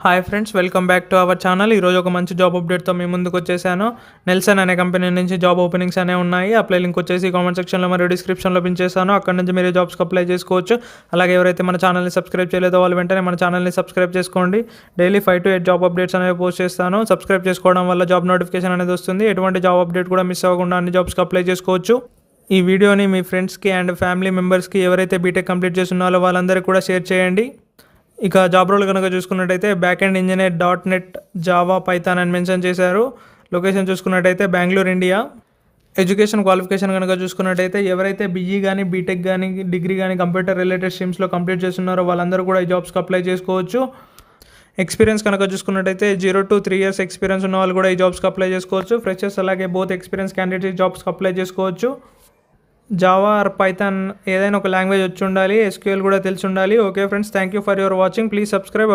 Hi friends, welcome back to our channel. ఈరోజు ఒక మంచి జాబ్ అప్డేట్తో మీ ముందుకు వచ్చేసాను. నెల్సన్ అనే కంపెనీ నుంచి జాబ్ ఓపెనింగ్స్ అనేవి ఉన్నాయి. అప్లై లింక్ వచ్చేసి కామెంట్ సెక్షన్లో మరియు డిస్క్రిప్షన్లో పిన్ చేశాను. అక్కడ నుంచి మీరు జాబ్స్కి అప్లై చేసుకోవచ్చు. అలాగే ఎవరైతే మన ఛానల్ని సబ్స్క్రైబ్ చేయలేదో వాళ్ళు వెంటనే మన ఛానల్ని సబ్స్క్రైబ్ చేసుకోండి. డైలీ 5 to 8 జాబ్ అప్డేట్స్ అనేవి పోస్ట్ చేస్తాను. సబ్స్క్రైబ్ చేసుకోవడం వల్ల జాబ్ నోటిఫికేషన్ అనేది వస్తుంది. ఎటువంటి జాబ్ అప్డేట్ కూడా మిస్ అవ్వకుండా అన్ని జాబ్స్కి అప్లై చేసుకోవచ్చు. ఈ వీడియోని మీ ఫ్రెండ్స్కి అండ్ ఫ్యామిలీ మెంబర్స్కి ఎవరైతే బీటెక్ కంప్లీట్ చేస్తున్నారో వాళ్ళందరికీ కూడా షేర్ చేయండి. ఇక జాబ్ రోల్ కనుక చూసుకున్నట్టయితే back end engineer .NET Java Python అని మెన్షన్ చేశారు. లొకేషన్ చూసుకున్నట్టయితే బెంగళూరు, ఇండియా. ఎడ్యుకేషన్ క్వాలిఫికేషన్ కనుక చూసుకున్నట్టయితే ఎవరైతే బీఈ కానీ బీటెక్ కానీ డిగ్రీ కానీ కంప్యూటర్ రిలేటెడ్ స్ట్రీమ్స్లో కంప్లీట్ చేస్తున్నారో వాళ్ళందరూ కూడా ఈ జాబ్స్కి అప్లై చేసుకోవచ్చు. ఎక్స్పీరియన్స్ కనుక చూసుకున్నట్టయితే 0 to 3 years ఎక్స్పీరియన్స్ ఉన్న వాళ్ళు కూడా ఈ జాబ్స్కి అప్లై చేసుకోవచ్చు. ఫ్రెషర్స్ అలాగే బోత్ ఎక్స్పీరియన్స్ క్యాండిడేట్స్ జాబ్స్కి అప్లై చేసుకోవచ్చు. జావా ఆర్ పైథాన్ ఏదైనా ఒక లాంగ్వేజ్ వచ్చి ఉండాలి. SQL కూడా తెలిసి ఉండాలి. Okay friends, thank you for your watching. Please subscribe.